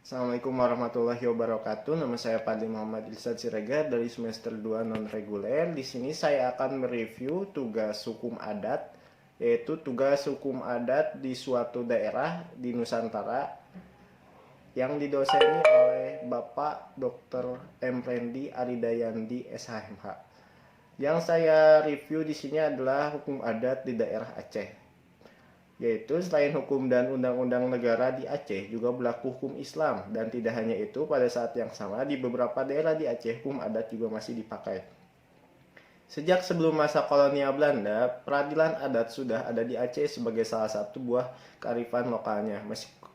Assalamualaikum warahmatullahi wabarakatuh. Nama saya Padli Muhammad Ilsad Siregar dari semester 2 non-reguler. Di sini saya akan mereview tugas hukum adat, yaitu tugas hukum adat di suatu daerah di Nusantara yang didoseni oleh Bapak Dr. M. Rendi Aridayandi SHMH. Yang saya review di sini adalah hukum adat di daerah Aceh. Yaitu selain hukum dan undang-undang negara di Aceh juga berlaku hukum Islam, dan tidak hanya itu, pada saat yang sama di beberapa daerah di Aceh hukum adat juga masih dipakai. Sejak sebelum masa kolonial Belanda, peradilan adat sudah ada di Aceh sebagai salah satu buah kearifan lokalnya.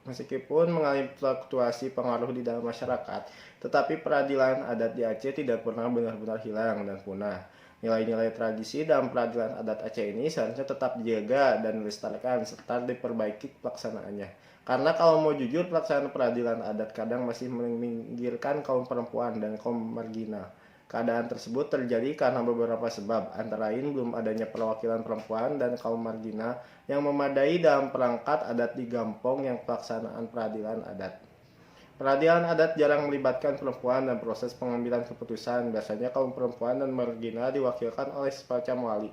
Meskipun mengalami fluktuasi pengaruh di dalam masyarakat, tetapi peradilan adat di Aceh tidak pernah benar-benar hilang dan punah. Nilai-nilai tradisi dalam peradilan adat Aceh ini seharusnya tetap dijaga dan dilestarikan serta diperbaiki pelaksanaannya. Karena kalau mau jujur, pelaksanaan peradilan adat kadang masih meminggirkan kaum perempuan dan kaum marginal. Keadaan tersebut terjadi karena beberapa sebab, antara lain belum adanya perwakilan perempuan dan kaum marginal yang memadai dalam perangkat adat di Gampong yang pelaksanaan peradilan adat. Peradilan adat jarang melibatkan perempuan dan proses pengambilan keputusan. Biasanya kaum perempuan dan marginal diwakilkan oleh semacam wali.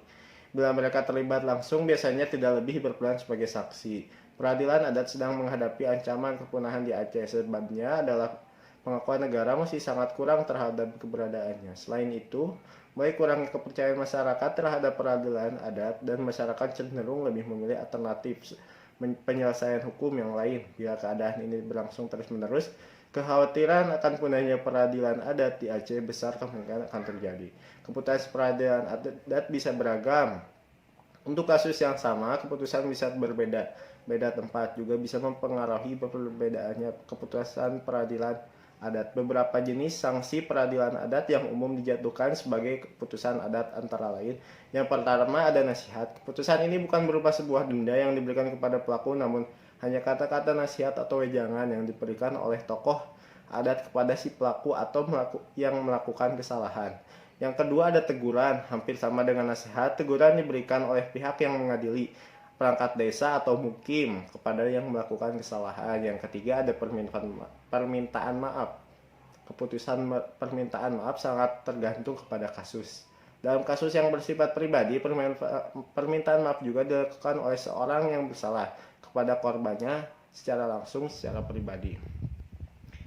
Bila mereka terlibat langsung, biasanya tidak lebih berperan sebagai saksi. Peradilan adat sedang menghadapi ancaman kepunahan di Aceh. Sebabnya adalah pengakuan negara masih sangat kurang terhadap keberadaannya. Selain itu, mulai kurangnya kepercayaan masyarakat terhadap peradilan adat, dan masyarakat cenderung lebih memilih alternatif penyelesaian hukum yang lain. Bila keadaan ini berlangsung terus-menerus, kekhawatiran akan punahnya peradilan adat di Aceh besar kemungkinan akan terjadi. Keputusan peradilan adat bisa beragam. Untuk kasus yang sama, keputusan bisa berbeda. Beda tempat juga bisa mempengaruhi perbedaannya keputusan peradilan adat. Beberapa jenis sanksi peradilan adat yang umum dijatuhkan sebagai keputusan adat antara lain. Yang pertama ada nasihat. Keputusan ini bukan berupa sebuah denda yang diberikan kepada pelaku, namun hanya kata-kata nasihat atau wejangan yang diberikan oleh tokoh adat kepada si pelaku atau yang melakukan kesalahan. Yang kedua ada teguran. Hampir sama dengan nasihat, teguran diberikan oleh pihak yang mengadili, perangkat desa atau mukim, kepada yang melakukan kesalahan. Yang ketiga ada permintaan maaf. Keputusan permintaan maaf sangat tergantung kepada kasus. Dalam kasus yang bersifat pribadi, permintaan maaf juga dilakukan oleh seorang yang bersalah kepada korbannya secara langsung, secara pribadi.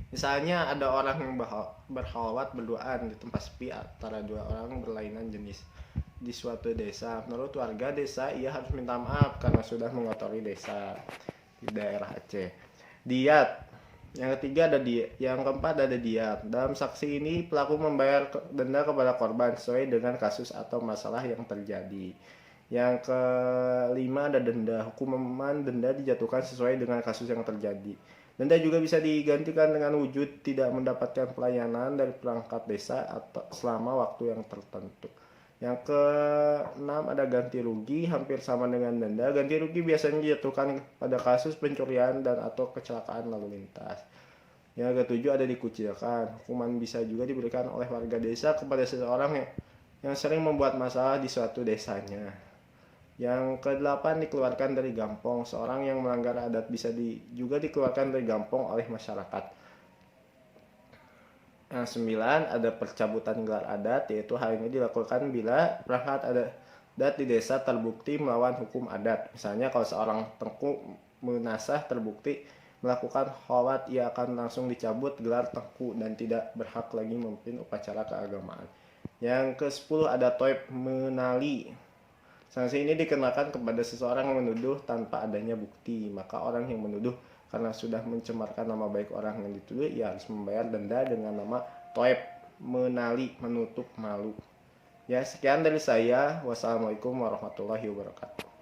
Misalnya ada orang yang berkhalwat berduaan di tempat sepi antara dua orang berlainan jenis di suatu desa. Menurut warga desa, ia harus minta maaf karena sudah mengotori desa di daerah Aceh. Diat. Yang ketiga ada diat. Yang keempat ada diat. Dalam saksi ini pelaku membayar denda kepada korban sesuai dengan kasus atau masalah yang terjadi. Yang kelima ada denda. Hukuman denda dijatuhkan sesuai dengan kasus yang terjadi. Denda juga bisa digantikan dengan wujud tidak mendapatkan pelayanan dari perangkat desa atau selama waktu yang tertentu. Yang keenam ada ganti rugi, hampir sama dengan denda. Ganti rugi biasanya dijatuhkan pada kasus pencurian dan atau kecelakaan lalu lintas. Yang ketujuh ada dikucilkan. Hukuman bisa juga diberikan oleh warga desa kepada seseorang yang sering membuat masalah di suatu desanya. Yang kedelapan dikeluarkan dari Gampong. Seorang yang melanggar adat bisa juga dikeluarkan dari Gampong oleh masyarakat. Yang sembilan ada percabutan gelar adat, yaitu hal ini dilakukan bila perangkat adat di desa terbukti melawan hukum adat. Misalnya kalau seorang tengku menasah terbukti melakukan khalwat, ia akan langsung dicabut gelar tengku dan tidak berhak lagi memimpin upacara keagamaan. Yang ke-10 ada toib menali. Sanksi ini dikenakan kepada seseorang yang menuduh tanpa adanya bukti. Maka orang yang menuduh karena sudah mencemarkan nama baik orang yang dituduh, ia harus membayar denda dengan nama toib menali, menutup malu. Ya, sekian dari saya. Wassalamualaikum warahmatullahi wabarakatuh.